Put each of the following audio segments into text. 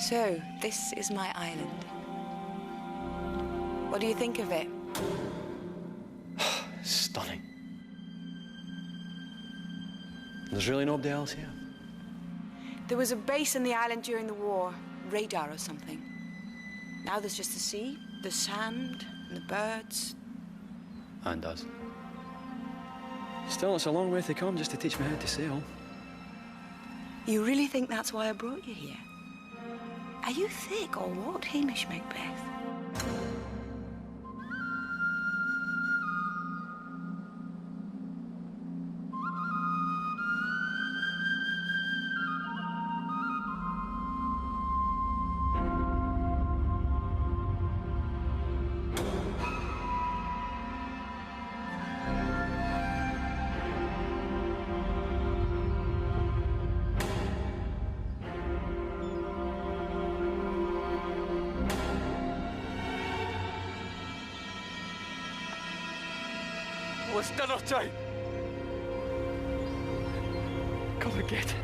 So, this is my island. What do you think of it? Stunning. There's really nobody else here? There was a base on the island during the war, radar or something. Now there's just the sea, the sand, and the birds. And us. Still, it's a long way to come just to teach me how to sail. You really think that's why I brought you here? Are you thick or what, Hamish Macbeth? Well, it's dinner time. Come and get it.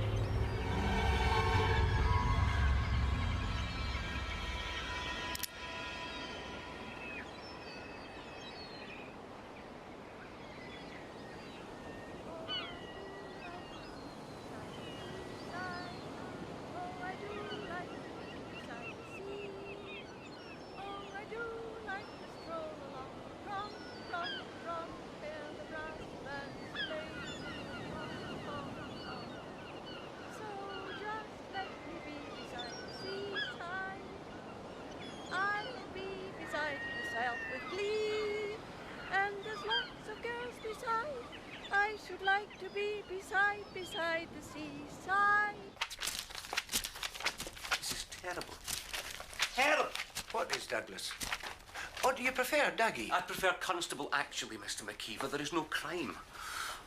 To be beside the seaside. This is terrible. Terrible! What is Douglas? What do you prefer, Dougie? I prefer Constable, actually, Mr. McKeever. There is no crime.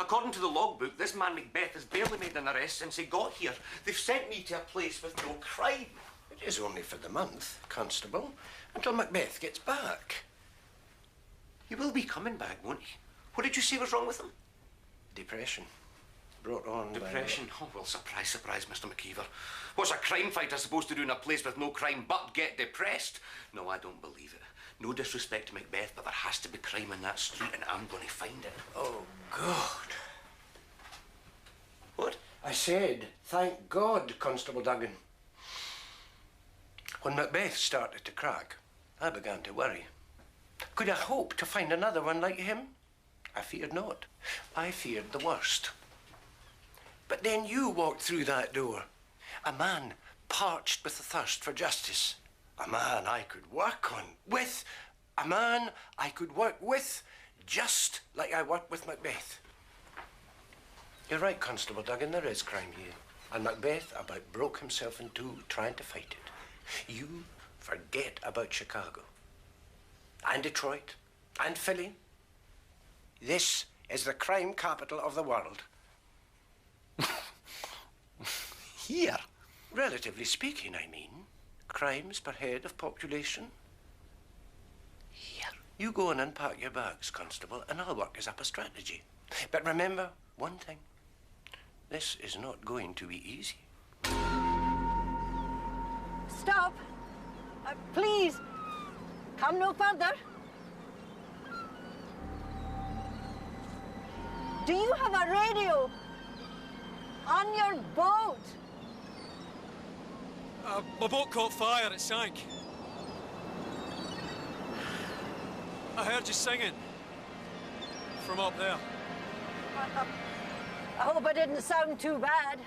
According to the logbook, this man Macbeth has barely made an arrest since he got here. They've sent me to a place with no crime. It is only for the month, Constable, until Macbeth gets back. He will be coming back, won't he? What did you say was wrong with him? Depression. Brought on Depression? Oh, well, surprise, surprise, Mr. McKeever. What's a crime fighter supposed to do in a place with no crime but get depressed? No, I don't believe it. No disrespect to Macbeth, but there has to be crime in that street, and I'm going to find it. Oh, God. What? I said, thank God, Constable Duggan. When Macbeth started to crack, I began to worry. Could I hope to find another one like him? I feared not. I feared the worst. But then you walked through that door. A man parched with the thirst for justice. A man I could work on with. A man I could work with, just like I worked with Macbeth. You're right, Constable Duggan, there is crime here. And Macbeth about broke himself in two trying to fight it. You forget about Chicago. And Detroit. And Philly. This is the crime capital of the world. Here? Relatively speaking, I mean. Crimes per head of population. Here? You go and unpack your bags, Constable, and I'll work us up a strategy. But remember one thing. This is not going to be easy. Stop! Please, come no further. Do you have a radio on your boat? My boat caught fire, it sank. I heard you singing from up there. I hope it didn't sound too bad.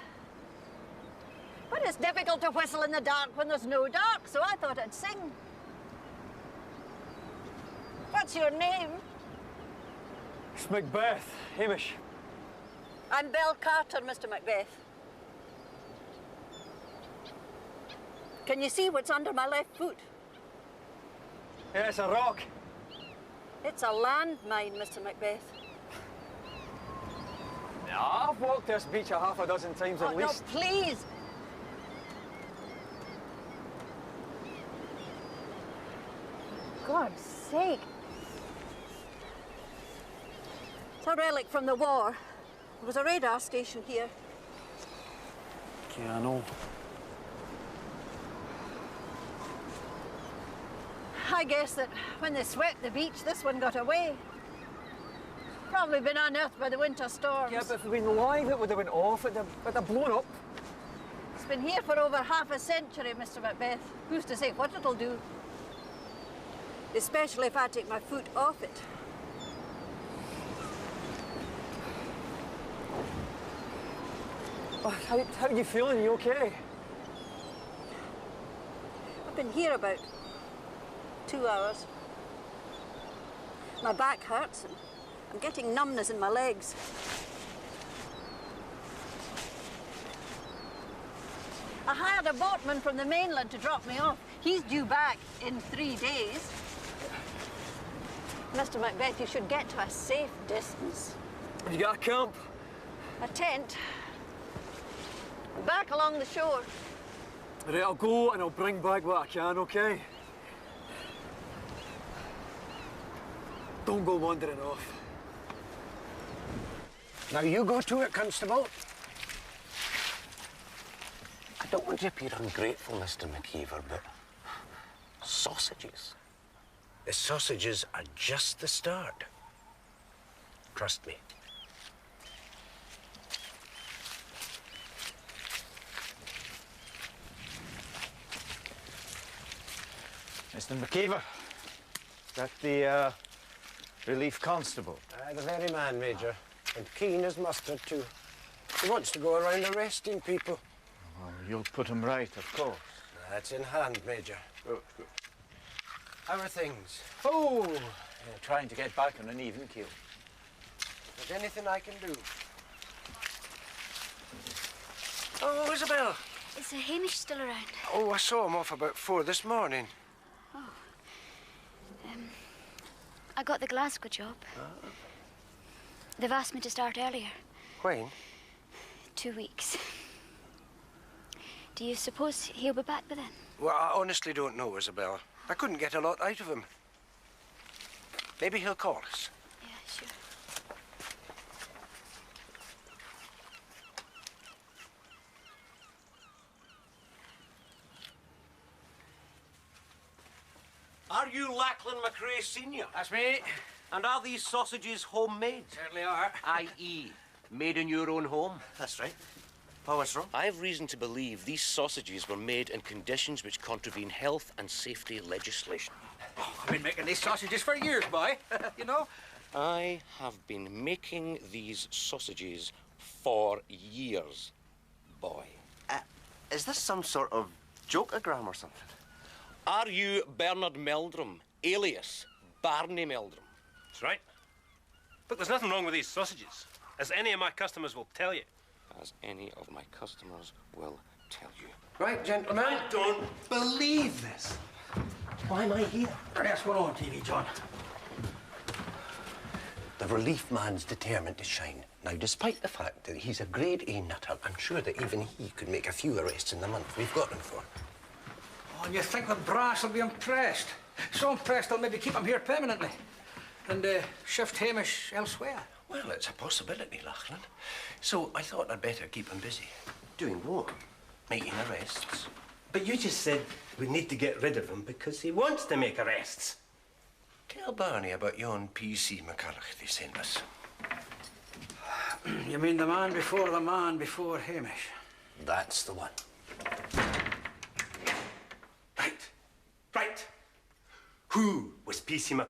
But it's difficult to whistle in the dark when there's no dark, so I thought I'd sing. What's your name? It's Macbeth, Hamish. I'm Belle Carter, Mr. Macbeth. Can you see what's under my left foot? Yeah, it's a rock. It's a landmine, Mr. Macbeth. Yeah, I've walked this beach a half a dozen times at least. No, please. God's sake. It's a relic from the war. There was a radar station here. Yeah, I know. I guess that when they swept the beach, this one got away. Probably been unearthed by the winter storms. Yeah, but if it had been live, it would have went off. It would have blown up. It's been here for over half a century, Mr. Macbeth. Who's to say what it'll do? Especially if I take my foot off it. Oh, how are you feeling? Are you okay? I've been here about 2 hours. My back hurts and I'm getting numbness in my legs. I hired a boatman from the mainland to drop me off. He's due back in 3 days. Mr. Macbeth, you should get to a safe distance. Have you got a camp? A tent. Back along the shore. Right, I'll go and I'll bring back what I can, okay? Don't go wandering off. Now you go to it, Constable. I don't want to appear ungrateful, Mr. McKeever, but sausages. The sausages are just the start. Trust me. Mr. McKeever, is that the relief constable? The very man, Major. And keen as mustard, too. He wants to go around arresting people. Well, you'll put him right, of course. That's in hand, Major. Good, good. How are things? Oh, trying to get back on an even keel. Is there anything I can do? Oh, Isabel. Is Hamish still around? Oh, I saw him off about 4 this morning. I got the Glasgow job. They've asked me to start earlier. When? 2 weeks. Do you suppose he'll be back by then? Well, I honestly don't know, Isabella. I couldn't get a lot out of him. Maybe he'll call us. Yeah, sure. Are you Lachlan McRae Sr.? That's me. And are these sausages homemade? Certainly are. I.e., made in your own home? That's right. Oh, what's wrong? I have reason to believe these sausages were made in conditions which contravene health and safety legislation. Oh, I've been making these sausages for years, boy. You know? I have been making these sausages for years, boy. Is this some sort of joke-ogram or something? Are you Bernard Meldrum, alias Barney Meldrum? That's right. Look, there's nothing wrong with these sausages, as any of my customers will tell you. As any of my customers will tell you. Right, gentlemen. I don't believe this. Why am I here? Yes, we're on TV, John. The relief man's determined to shine. Now, despite the fact that he's a grade A nutter, I'm sure that even he could make a few arrests in the month we've got him for. Oh, and you think the brass will be impressed? So impressed they'll maybe keep him here permanently and shift Hamish elsewhere. Well, it's a possibility, Lachlan. So I thought I'd better keep him busy. Doing what? Making arrests. But you just said we need to get rid of him because he wants to make arrests. Tell Barney about yon P.C. McCulloch they sent us. You mean the man before Hamish? That's the one. Right. Who was P.C. McCulloch?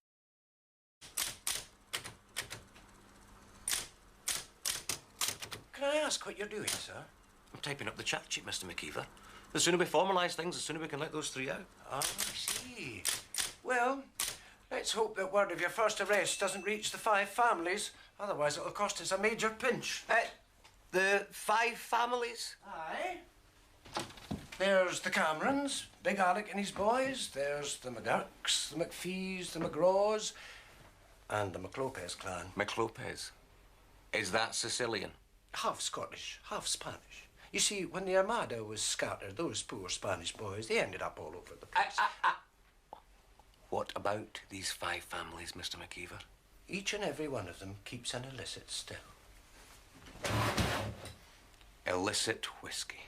Can I ask what you're doing, sir? I'm typing up the chat sheet, Mr. McKeever. The sooner we formalise things, the sooner we can let those three out. Oh, I see. Well, let's hope that word of your first arrest doesn't reach the 5 families. Otherwise, it'll cost us a major pinch. The 5 families? Aye. There's the Camerons, Big Alec and his boys. There's the McGurks, the McPhees, the McGraws, and the McLopez clan. McLopez. Is that Sicilian? Half Scottish, half Spanish. You see, when the Armada was scattered, those poor Spanish boys, they ended up all over the place. What about these 5 families, Mr. McKeever? Each and every one of them keeps an illicit still. Illicit whiskey.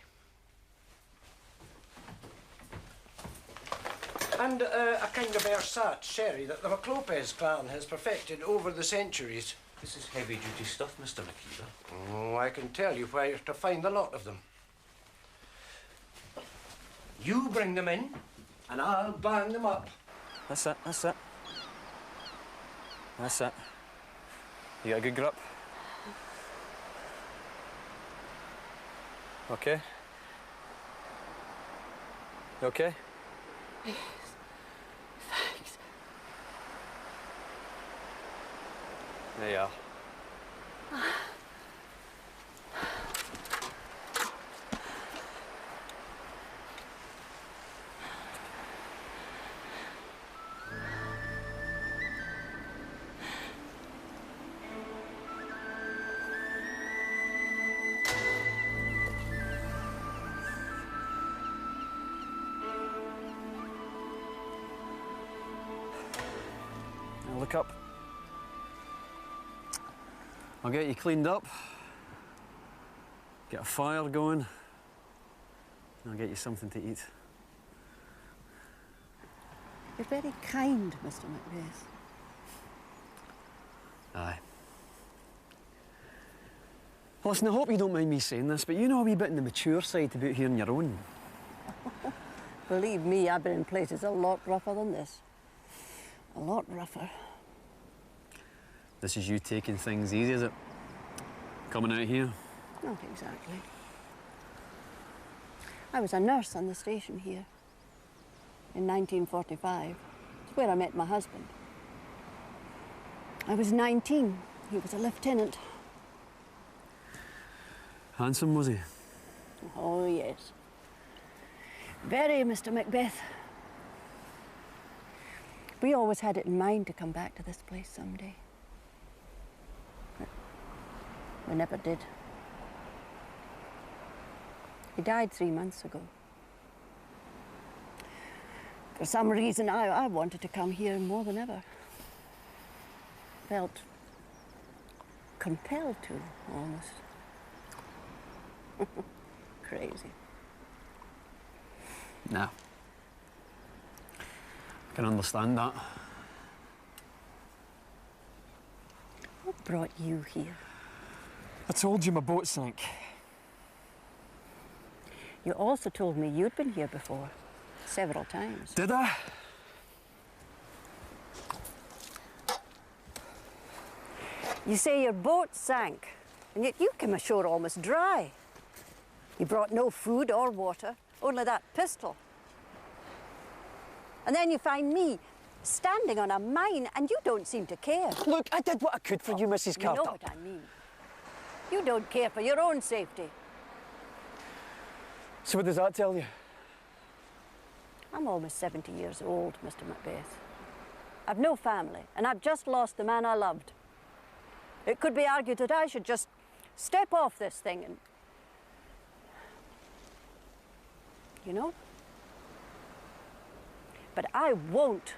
And a kind of ersatz sherry that the Maclopez clan has perfected over the centuries. This is heavy-duty stuff, Mr. McKeever. Oh, I can tell you where to find a lot of them. You bring them in, and I'll bang them up. That's it, that's it. That's it. You got a good grip? Okay? You okay? Yes. Thanks. There you are. Now look up. I'll get you cleaned up, get a fire going, and I'll get you something to eat. You're very kind, Mr. Macbeth. Aye. Listen, I hope you don't mind me saying this, but you know a wee bit in the mature side about here on your own. Believe me, I've been in places a lot rougher than this. A lot rougher. This is you taking things easy, is it? Coming out here? Not exactly. I was a nurse on the station here in 1945. It's where I met my husband. I was 19. He was a lieutenant. Handsome, was he? Oh, yes. Very, Mr. Macbeth. We always had it in mind to come back to this place someday. But we never did. He died 3 months ago. For some reason, I wanted to come here more than ever. Felt compelled to, almost. Crazy. Nah. I can understand that. What brought you here? I told you my boat sank. You also told me you'd been here before, several times. Did I? You say your boat sank, and yet you came ashore almost dry. You brought no food or water, only that pistol. And then you find me standing on a mine, and you don't seem to care. Look, I did what I could for you, Mrs. Carter. You know what I mean. You don't care for your own safety. So what does that tell you? I'm almost 70 years old, Mr. Macbeth. I've no family, and I've just lost the man I loved. It could be argued that I should just step off this thing and... You know? But I won't.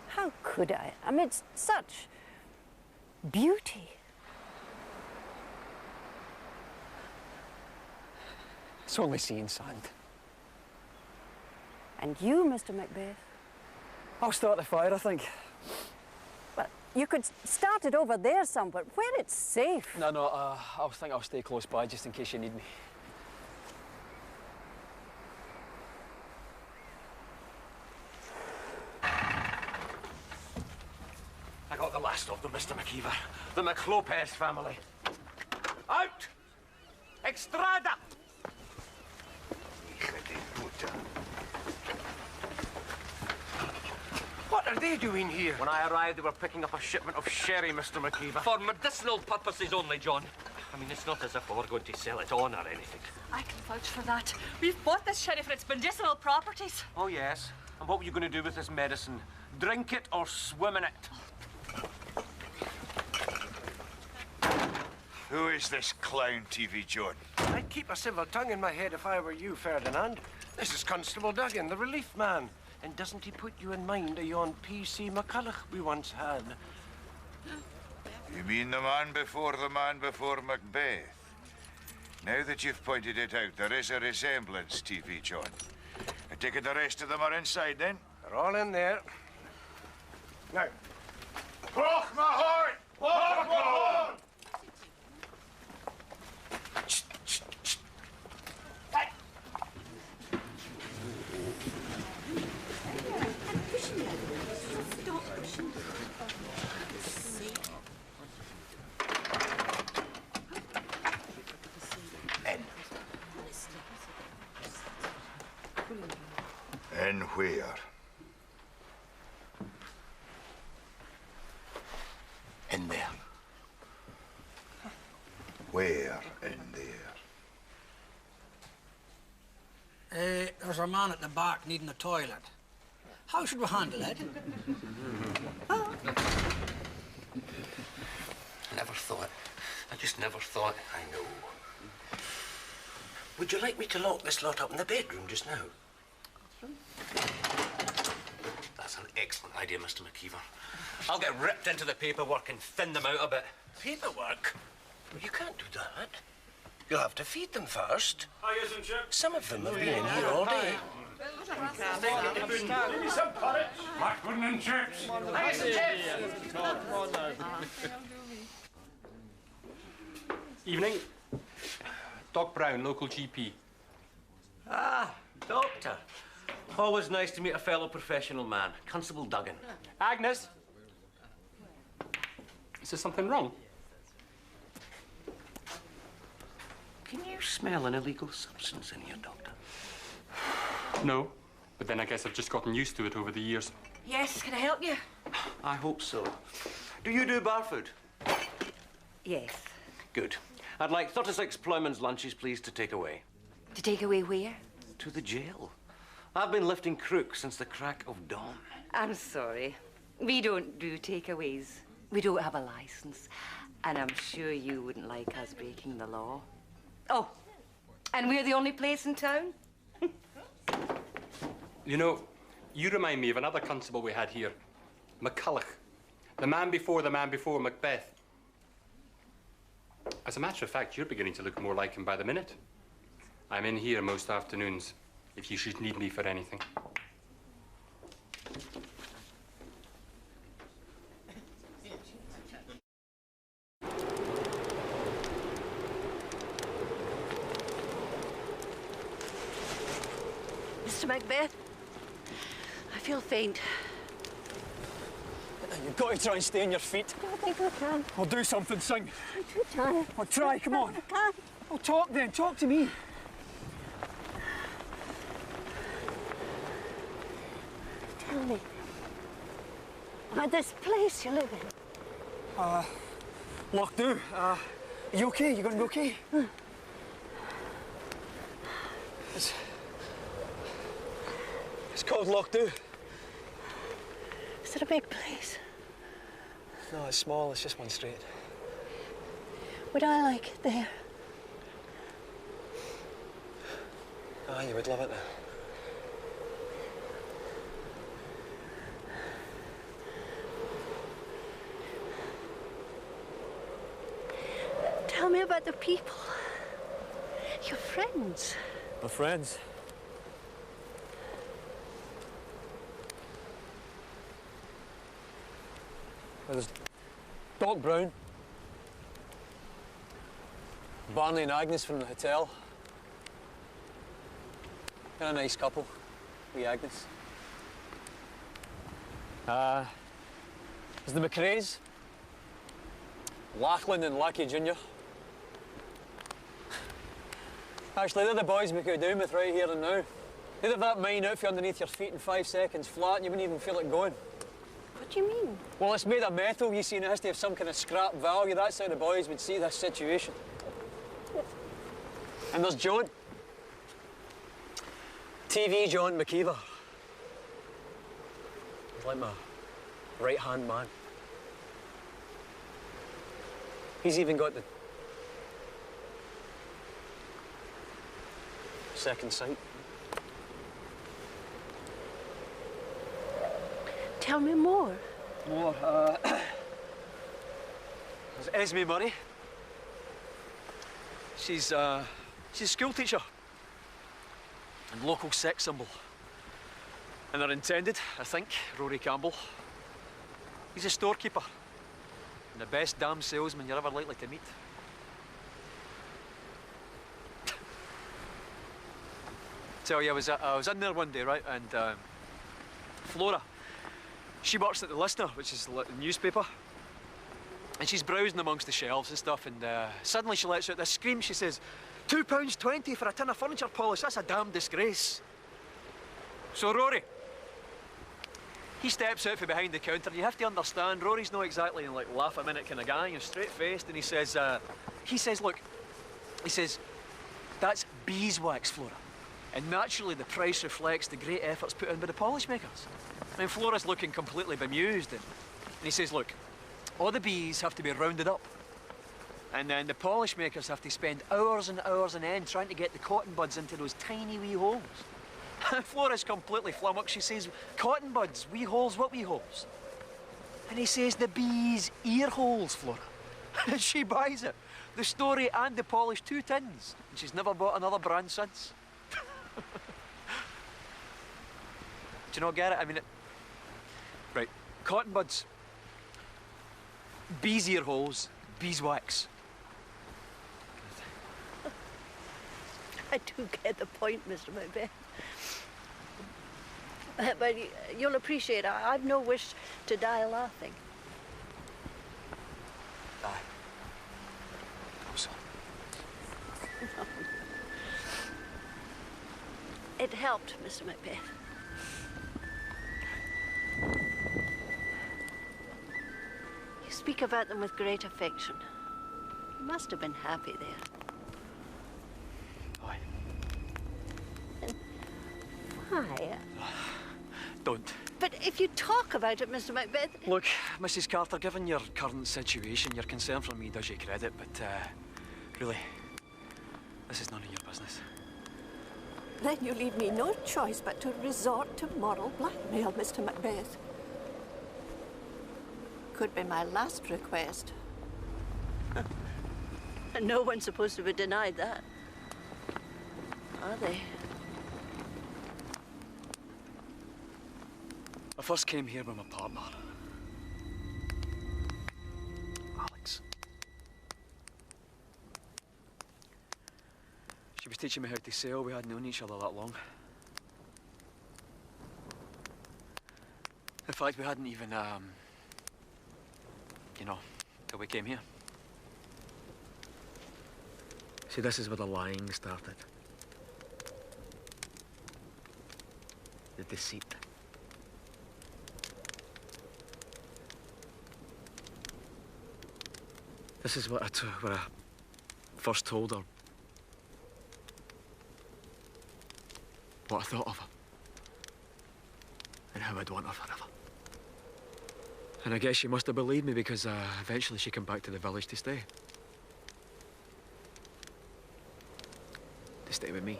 How could I? Amidst such beauty. It's only seeing sand. And you, Mr. Macbeth? I'll start the fire, I think. Well, you could start it over there somewhere, where it's safe. No, I think I'll stay close by just in case you need me. I got the last of them, Mr. McKeever. The Maclopez family. Out! Extrada! What are they doing here? When I arrived, they were picking up a shipment of sherry, Mr. McKeever. For medicinal purposes only, John. I mean, it's not as if we were going to sell it on or anything. I can vouch for that. We've bought this sherry for its medicinal properties. Oh, yes. And what were you going to do with this medicine? Drink it or swim in it? Who is this clown, TV John? I'd keep a civil tongue in my head if I were you, Ferdinand. This is Constable Duggan, the relief man. And doesn't he put you in mind of yon P.C. McCulloch we once had? You mean the man before Macbeth? Now that you've pointed it out, there is a resemblance, TV John. take it the rest of them are inside, then? They're all in there. Now. Hoch my horn! Hoch my horn! In where? In there. Where in there? There's a man at the back needing a toilet. How should we handle it? Never thought. I just never thought. I know. Would you like me to lock this lot up in the bedroom just now? That's an excellent idea, Mr. McKeever. I'll get ripped into the paperwork and thin them out a bit. Paperwork? Well, you can't do that. You'll have to feed them first. Hiya, some chips. Some of them have been in here all day. Give me some porridge. Hot pudding and chips. Hiya, some chips. Evening. Doc Brown, local GP. Ah, doctor. Always nice to meet a fellow professional man. Constable Duggan. Agnes. Is there something wrong? Can you smell an illegal substance in here, Doctor? No, but then I guess I've just gotten used to it over the years. Yes, can I help you? I hope so. Do you do bar food? Yes. Good. I'd like 36 ploughman's lunches, please, to take away. To take away where? To the jail. I've been lifting crooks since the crack of dawn. I'm sorry. We don't do takeaways. We don't have a license. And I'm sure you wouldn't like us breaking the law. Oh, and we're the only place in town? You know, you remind me of another constable we had here, McCulloch. The man before Macbeth. As a matter of fact, you're beginning to look more like him by the minute. I'm in here most afternoons, if you should need me for anything. Mr. Macbeth, I feel faint. You've got to try and stay on your feet. I don't think I can. I'll do something, sing. I'm too tired. I'll try, come on. I can't. I'll talk then, talk to me. Tell me, about this place you live in. Lochdubh, are you okay? You gonna be okay? It's called Lochdubh. Is it a big place? No, it's small, it's just one street. Would I like it there? Ah, you would love it now. Tell me about the people. Your friends. My friends? Well, there's Doc Brown, Barney and Agnes from the hotel. They're a nice couple, wee Agnes. There's the McRaes, Lachlan and Lackey Jr. Actually, they're the boys we could do with right here and now. They'd have that mine out for you underneath your feet in 5 seconds flat and you wouldn't even feel it going. What do you mean? Well, it's made of metal, you see, and it has to have some kind of scrap value. That's how the boys would see this situation. And there's John. TV John McKeever. He's like my right-hand man. He's even got the second sight. Tell me more. More, there's Esme Murray. She's a school teacher and local sex symbol. And they're intended, I think, Rory Campbell. He's a storekeeper. And the best damn salesman you're ever likely to meet. Tell you, I was in there one day, right, and Flora, she works at the Listener, which is the newspaper, and she's browsing amongst the shelves and stuff, and suddenly she lets out this scream. She says, £2.20 for a tin of furniture polish, that's a damn disgrace. So Rory, he steps out from behind the counter, and you have to understand, Rory's not exactly like laugh-a-minute kind of guy, he's straight-faced, and he says, look, he says, that's beeswax, Flora. And naturally, the price reflects the great efforts put in by the polish makers. I mean, Flora's looking completely bemused, and he says, look, all the bees have to be rounded up. And then the polish makers have to spend hours and hours on end trying to get the cotton buds into those tiny wee holes. Flora's completely flummoxed. She says, cotton buds, wee holes, what wee holes? And he says, the bees' ear holes, Flora. And she buys it. The story and the polish, 2 tins. And she's never bought another brand since. Do you not get it? I mean, right, cotton buds, bees' ear holes, beeswax. I do get the point, Mr. Macbeth. But you'll appreciate I've no wish to die laughing. Die? Oh, so. It helped, Mr. Macbeth. You speak about them with great affection. You must have been happy there. Aye. Why? Don't. But if you talk about it, Mr. Macbeth... Look, Mrs. Carter, given your current situation, your concern for me does you credit, but really, this is none of your business. Then you leave me no choice but to resort to moral blackmail, Mr. Macbeth. Could be my last request. And no one's supposed to be denied that. Are they? I first came here with my partner, Alex. She was teaching me how to sail. We hadn't known each other that long. In fact, we hadn't even, you know, till we came here. See, this is where the lying started. The deceit. This is where I first told her what I thought of her and how I'd want her forever. And I guess she must have believed me because eventually she came back to the village to stay. To stay with me.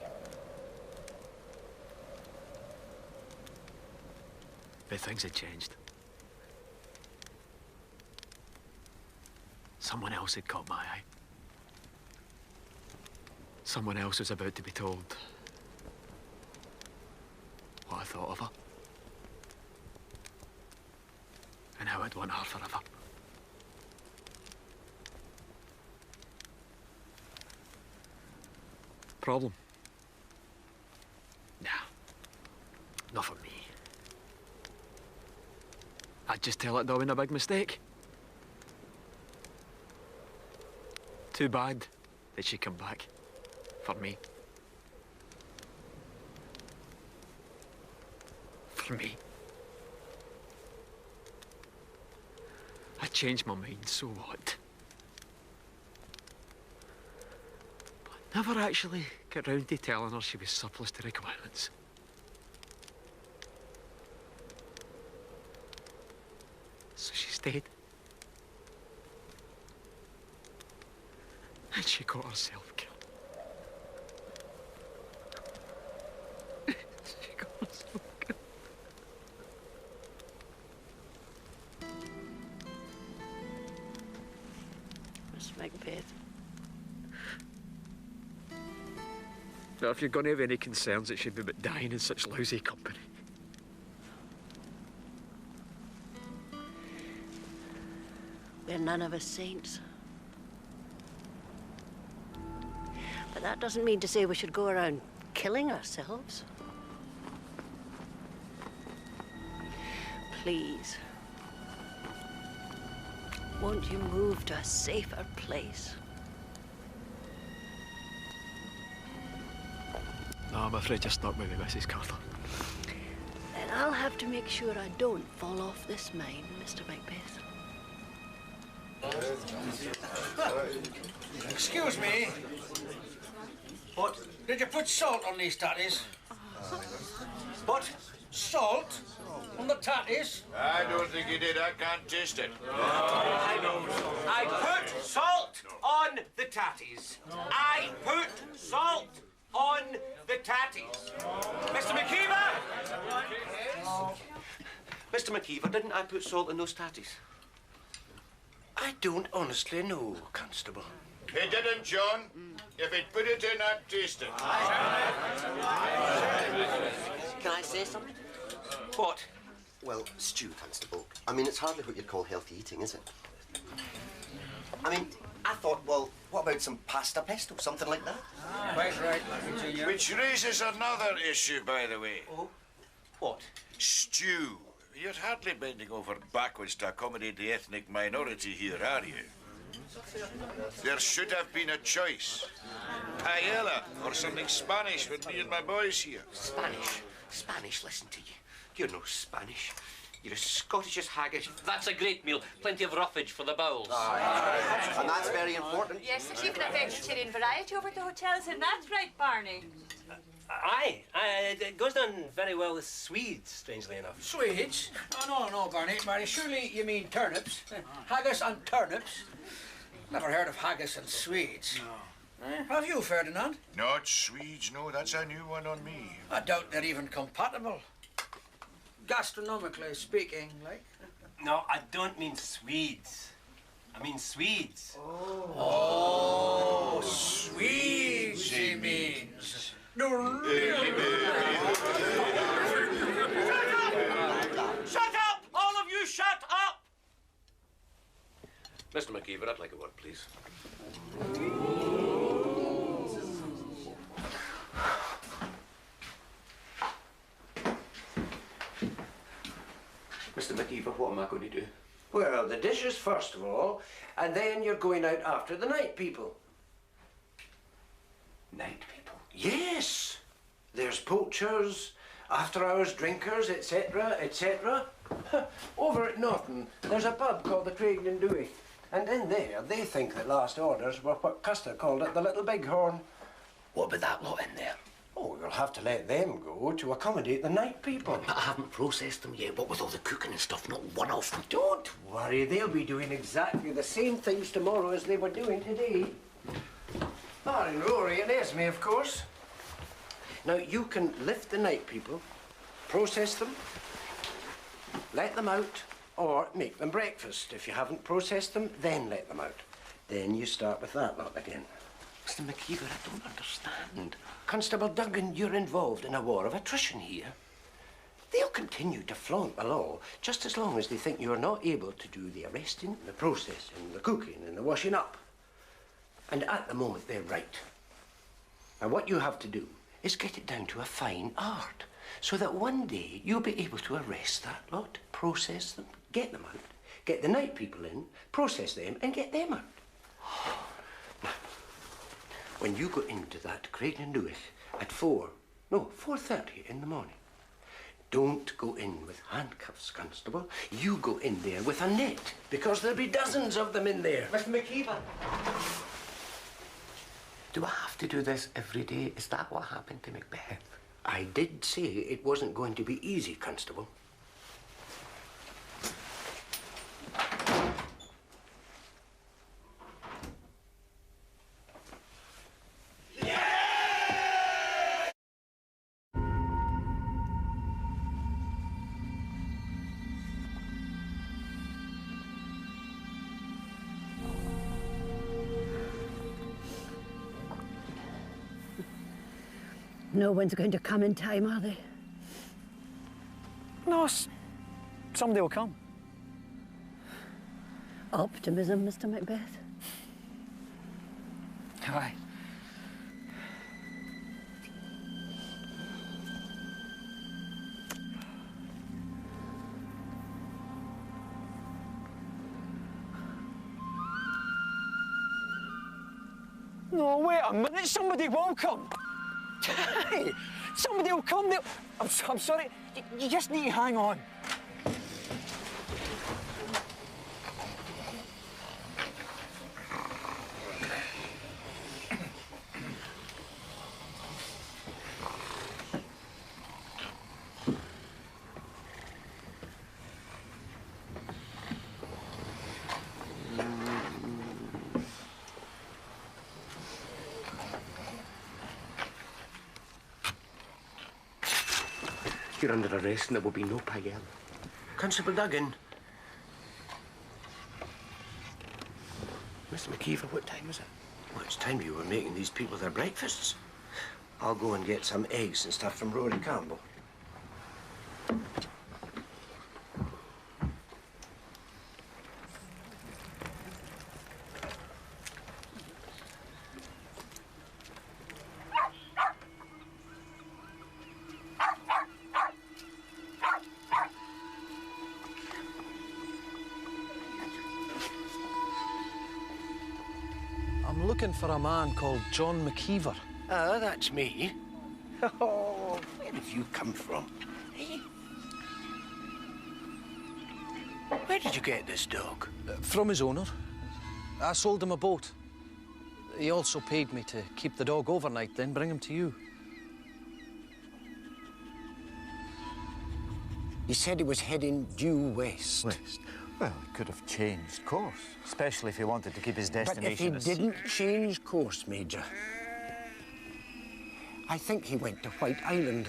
But things had changed. Someone else had caught my eye. Someone else was about to be told what I thought of her. And how I'd want her forever. Problem? Nah. Not for me. I'd just tell it that wasn't a big mistake. Too bad that she come back for me. For me. I changed my mind, so what? But I never actually got round to telling her she was surplus to requirements. So she stayed. And she got herself killed. She got herself killed. Miss Macbeth. Now, if you're going to have any concerns, it should be about dying in such lousy company. We're none of us saints. But that doesn't mean to say we should go around killing ourselves. Please, won't you move to a safer place? No, I'm afraid you're stuck with me, Mrs. Carter. Then I'll have to make sure I don't fall off this mine, Mr. Macbeth. Excuse me. What? Did you put salt on these tatties? What? Salt? On the tatties? I don't think he did. I can't taste it. I put salt on the tatties. I put salt on the tatties. Mr. McKeever! Mr. McKeever, didn't I put salt in those tatties? I don't honestly know, Constable. He didn't, John. If he'd put it in, I'd taste it. Can I say something? What? Well, stew, Constable. I mean, it's hardly what you'd call healthy eating, is it? I mean, I thought, well, what about some pasta pesto, something like that? Quite right, Junior. Which raises another issue, by the way. Oh? What? Stew. You're hardly bending over backwards to accommodate the ethnic minority here, are you? There should have been a choice. Paella or something Spanish for me and my boys here. Spanish? Spanish, listen to you. You're no Spanish. You're as Scottish as haggis. That's a great meal. Plenty of roughage for the bowels. And that's very important. Yes, there's even a vegetarian variety over at the hotel, isn't that right, Barney? Aye, it goes down very well with Swedes, strangely enough. Swedes? Oh, no, Barney. Barney, surely you mean turnips. Haggis and turnips. Never heard of haggis and Swedes. No. Have you, Ferdinand? Not Swedes, no. That's a new one on me. I doubt they're even compatible. Gastronomically speaking, like. No, I don't mean Swedes. I mean Swedes. Oh, Swedes, he means. Shut up! All of you, shut up! Mr. McKeever, I'd like a word, please. Mr. McKeever, what am I going to do? Well, the dishes first of all, and then you're going out after the night people. Night people? Yes. There's poachers, after-hours drinkers, etc., etc. Over at Norton, there's a pub called the Craig and Dewey. And in there, they think that last orders were what Custer called it, the Little Bighorn. What about that lot in there? Oh, you'll have to let them go to accommodate the night people. But I haven't processed them yet. What with all the cooking and stuff, not one of them. Don't worry, they'll be doing exactly the same things tomorrow as they were doing today. Barring Rory and Esme, of course. Now, you can lift the night people, process them, let them out, or make them breakfast. If you haven't processed them, then let them out. Then you start with that lot again. Mr. McKeever, I don't understand. Constable Duggan, you're involved in a war of attrition here. They'll continue to flaunt the law just as long as they think you're not able to do the arresting, the processing, the cooking, and the washing up. And at the moment, they're right. Now, what you have to do is get it down to a fine art, so that one day you'll be able to arrest that lot, process them, get them out, get the night people in, process them, and get them out. Now, when you go into that Craig and Dewey at 4:30 in the morning, don't go in with handcuffs, Constable. You go in there with a net, because there'll be dozens of them in there. Mr. McKeever. Do I have to do this every day? Is that what happened to Macbeth? I did say it wasn't going to be easy, Constable. No one's going to come in time, are they? No, somebody will come. Optimism, Mr. Macbeth. Aye. No, wait a minute. Somebody will come. Hey, somebody will come. I'm sorry. You just need to hang on. You're under arrest and there will be no payel. Constable Duggan. Mr. McKeever, what time is it? Well, it's time you were making these people their breakfasts. I'll go and get some eggs and stuff from Rory Campbell. I'm looking for a man called John McKeever. Ah, that's me. Oh, where have you come from? Eh? Where did you get this dog? From his owner. I sold him a boat. He also paid me to keep the dog overnight, then bring him to you. He said he was heading due west. West? Well, he could have changed course, especially if he wanted to keep his destination. But if he didn't change course, Major, I think he went to White Island.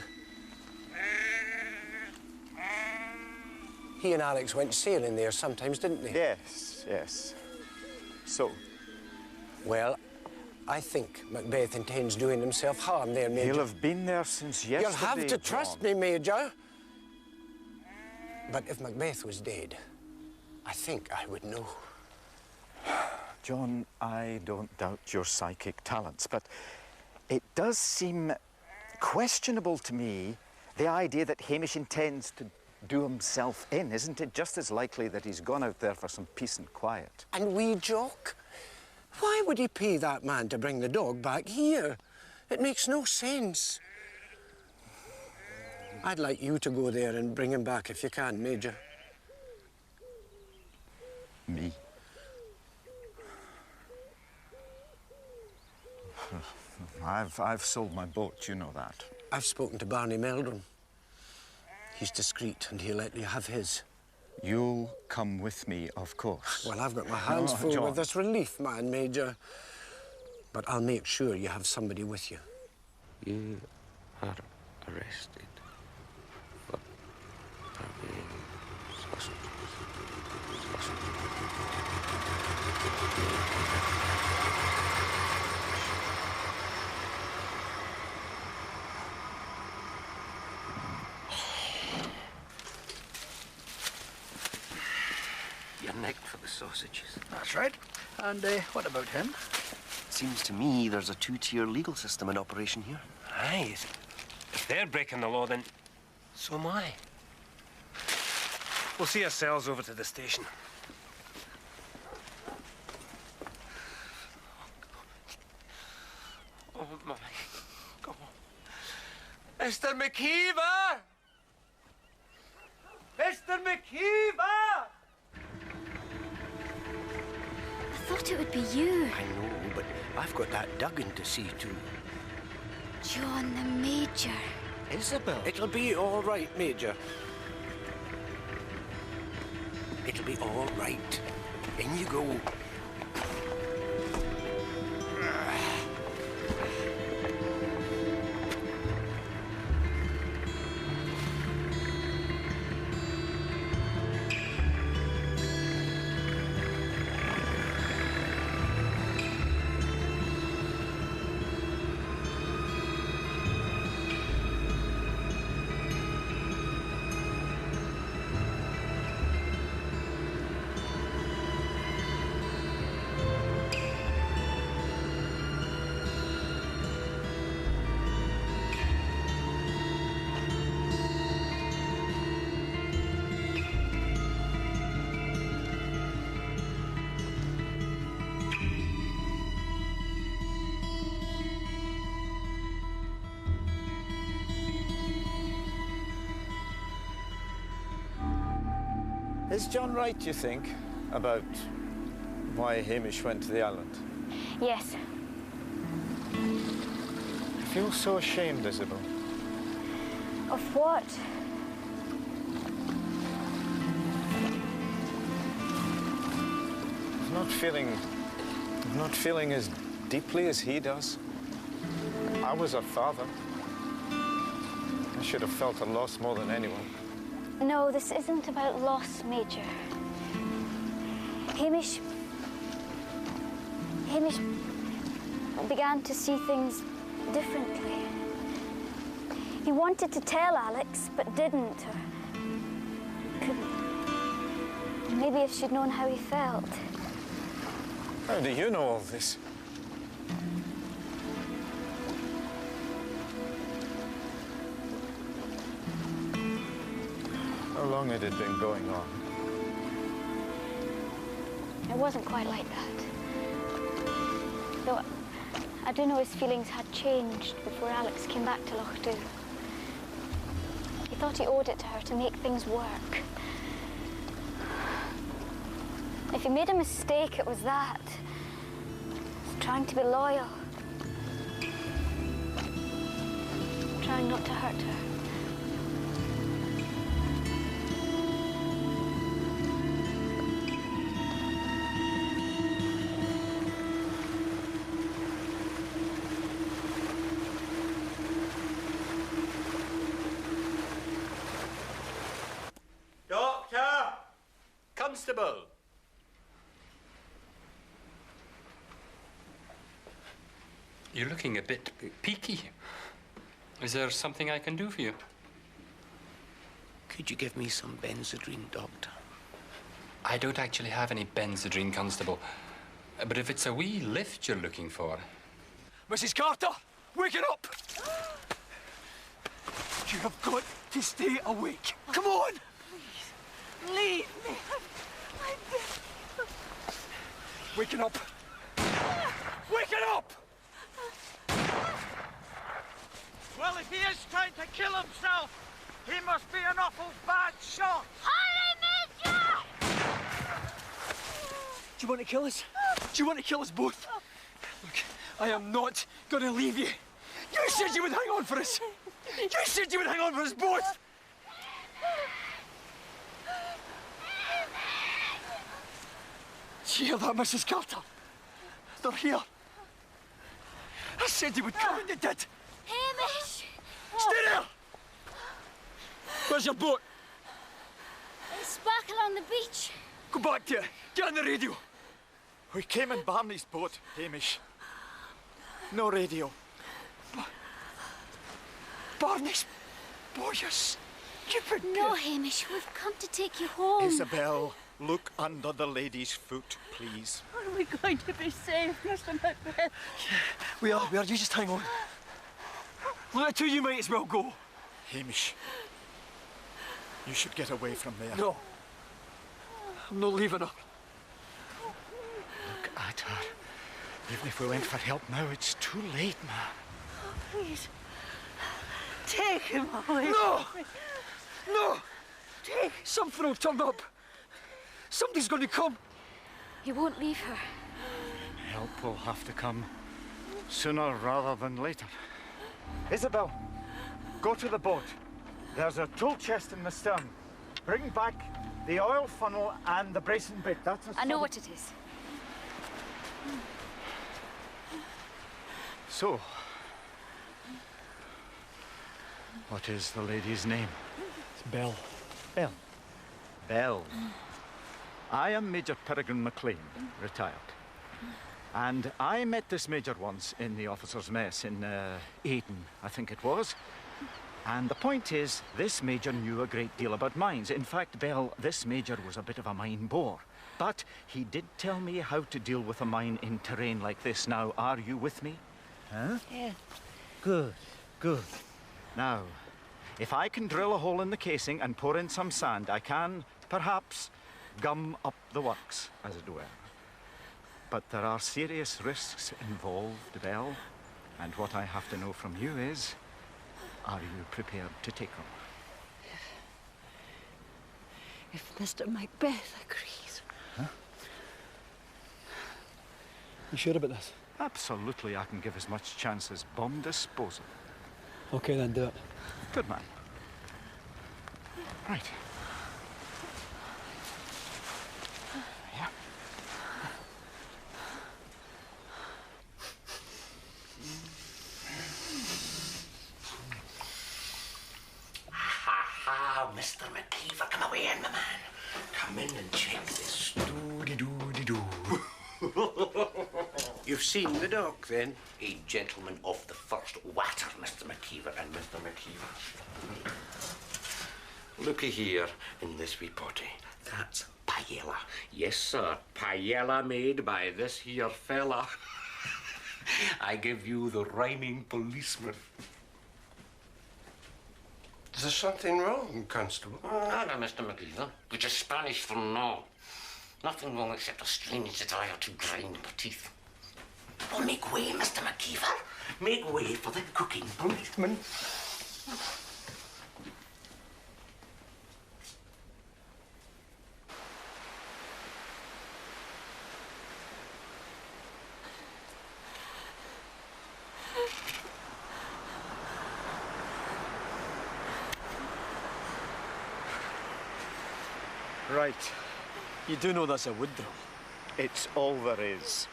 He and Alex went sailing there sometimes, didn't they? Yes, yes. So? Well, I think Macbeth intends doing himself harm there, Major. He'll have been there since yesterday, You'll have to trust me, Major. But if Macbeth was dead, I think I would know. John, I don't doubt your psychic talents, but it does seem questionable to me, the idea that Hamish intends to do himself in. Isn't it just as likely that he's gone out there for some peace and quiet? And we joke? Why would he pay that man to bring the dog back here? It makes no sense. I'd like you to go there and bring him back if you can, Major. Me? I've sold my boat, you know that. I've spoken to Barney Meldrum. He's discreet and he'll let you have his. You'll come with me, of course. Well, I've got my hands full John. with this relief man, Major. But I'll make sure you have somebody with you. You are arrested for carrying sausages. You're nicked for the sausages. That's right. And what about him? Seems to me there's a two-tier legal system in operation here. Aye. If they're breaking the law, then so am I. We'll see ourselves over to the station. Oh, my God. Mr. McKeever! Mr. McKeever! I thought it would be you. I know, but I've got that Duggan to see to. John the Major. Isabel. It'll be all right, Major. It'll be all right. In you go. Is John right, you think, about why Hamish went to the island? Yes. I feel so ashamed, Isabel. Of what? Of not feeling as deeply as he does. I was her father. I should have felt a loss more than anyone. No, this isn't about loss, Major. Hamish began to see things differently. He wanted to tell Alex, but didn't, or couldn't. Maybe if she'd known how he felt. How do you know all this? How long had it been going on? It wasn't quite like that. Though I do know his feelings had changed before Alex came back to Lochdubh. He thought he owed it to her to make things work. If he made a mistake, it was that. He was trying to be loyal. Trying not to hurt her. Doctor! Constable! You're looking a bit peaky. Is there something I can do for you? Could you give me some Benzedrine, Doctor? I don't actually have any Benzedrine, Constable. But if it's a wee lift you're looking for... Mrs. Carter, wake it up! You have got to stay awake. Come on! Please, leave me. Wake it up! Wake it up! Well, if he is trying to kill himself, he must be an awful bad shot. Hurry, Major! Do you want to kill us? Do you want to kill us both? Look, I am not going to leave you. You said you would hang on for us. You said you would hang on for us both. Do you hear that, Mrs. Carter? They're here. I said you would come and you did. Hamish! Stay there! Where's your boat? It's back along the beach. Go back to it. Get on the radio. We came in Barney's boat, Hamish. No radio. Barney's boat, you stupid No, kid. Hamish, we've come to take you home. Isabel, look under the lady's foot, please. Are we going to be safe, Mr. Macbeth? We are. You just hang on. Look, the two of you might as well go. Hamish, you should get away from there. No. I'm not leaving her. Look at her. Even if we went for help now, it's too late, man. Please, take him away. No! No! Something will turn up. Somebody's going to come. You won't leave her. Help will have to come sooner rather than later. Isabel, go to the boat. There's a tool chest in the stern. Bring back the oil funnel and the bracing bit. That's a I know what it is. So, what is the lady's name? It's Belle. Belle. Belle. I am Major Peregrine MacLean, retired. And I met this major once in the officers' mess in Aden, I think it was. And the point is, this major knew a great deal about mines. In fact, Belle, this major was a bit of a mine bore. But he did tell me how to deal with a mine in terrain like this. Now, are you with me? Huh? Yeah. Good, good. Now, if I can drill a hole in the casing and pour in some sand, I can, perhaps, gum up the works, as it were. But there are serious risks involved, Belle. And what I have to know from you is, are you prepared to take them? If Mr. Macbeth agrees. Huh? You sure about this? Absolutely, I can give as much chance as bomb disposal. Okay, then do it. Good man. Right. Yeah. Ha, Mr. McKeever, come away in, my man. Come in and check this. Doo-de-doo-de-doo. You've seen the doc, then? A gentleman of the first water, Mr. McKeever and Mr. McKeever. Looky here in this wee potty. That's paella. Yes, sir, paella made by this here fella. I give you the rhyming policeman. Is there something wrong, Constable? Nada, Mr. McKeever, which is Spanish for no. Nothing wrong except a strange desire to grind my teeth. Well, make way, Mr. McKeever. Make way for the cooking policeman. Right. You do know that's a wood drill? It's all there is.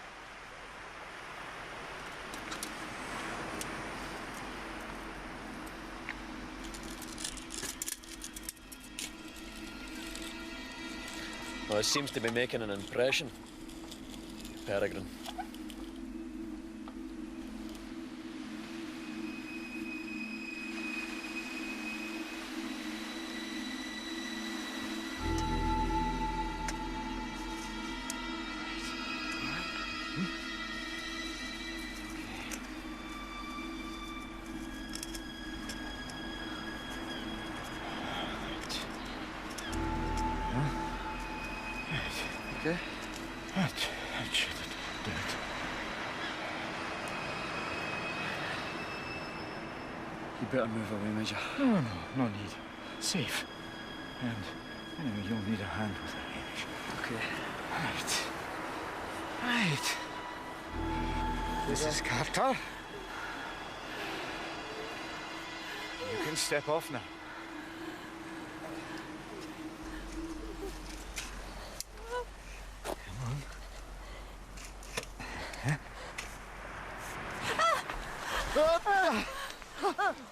Well, it seems to be making an impression, Peregrine. Okay. That should do it. You better move away, Major. No need. Safe. And anyway, you'll need a hand with it, Hamish. Okay. Right. This is Carter. You can step off now.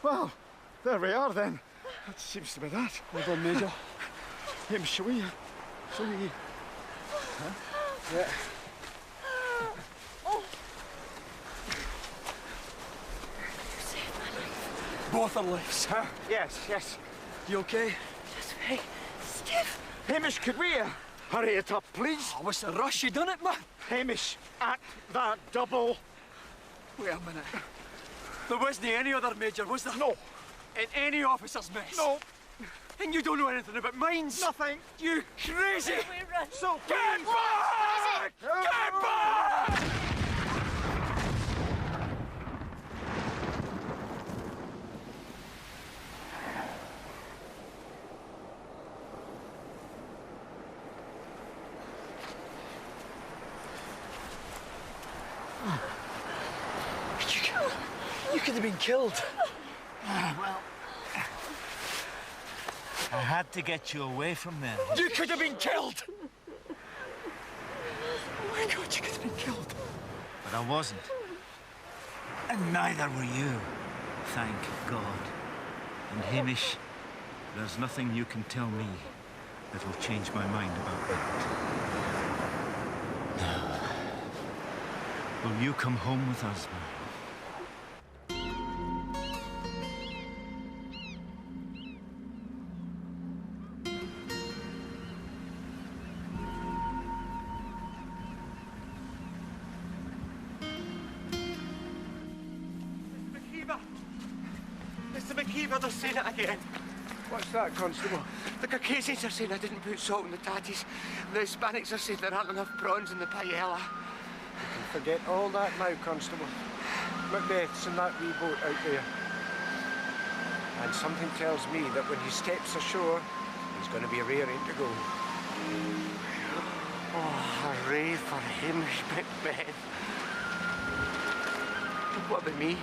Well, there we are then. That seems to be that. Well done, Major. Shall we? Huh? Yeah. Both our lives. Huh? Yes. You okay? Just very stiff. Hamish, could we hurry it up, please? Oh, what's the rush? You done it, man? Hamish, at that double. Wait a minute. There wasn't any other Major, was there? No. In any officer's mess? No. And you don't know anything about mines? Nothing. You crazy! We run. So get back! Get back! You could have been killed. Well, I had to get you away from there. You could have been killed! Oh my God, you could have been killed. But I wasn't. And neither were you, thank God. And Hamish, there's nothing you can tell me that will change my mind about that. Now, will you come home with us, man? Mr. McKeever, they're saying it again. What's that, Constable? The Caucasians are saying I didn't put salt in the tatties. The Hispanics are saying there aren't enough prawns in the paella. You can forget all that now, Constable. Macbeth's in that wee boat out there. And something tells me that when he steps ashore, he's going to be raring to go. Oh, hooray for Hamish Macbeth. What about me?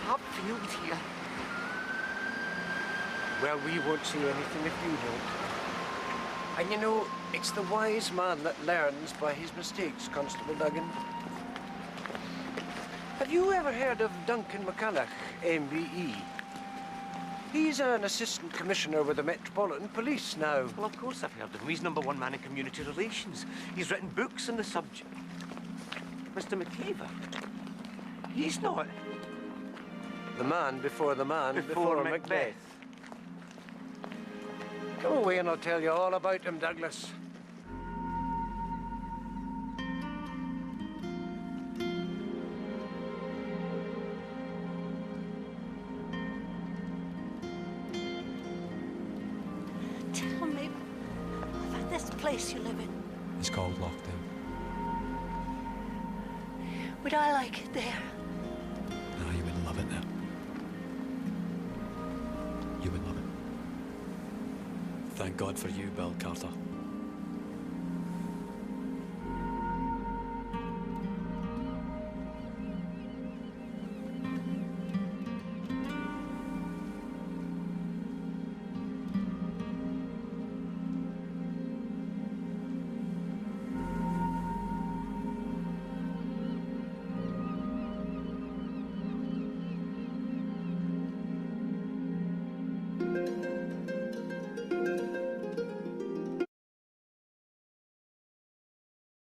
Upfield here. Well, we won't see anything if you don't. And you know, it's the wise man that learns by his mistakes, Constable Duggan. Have you ever heard of Duncan McCulloch, MBE? He's an assistant commissioner with the Metropolitan Police now. Well, of course I've heard of him. He's #1 man in community relations. He's written books on the subject. Mr. McKeever, he's not. The man before the man before Macbeth. Come away and I'll tell you all about him, Douglas. Tell me about this place you live in. It's called Lochdubh. Would I like it there? No, you wouldn't love it there. You would love it. Thank God for you, Bill Carter.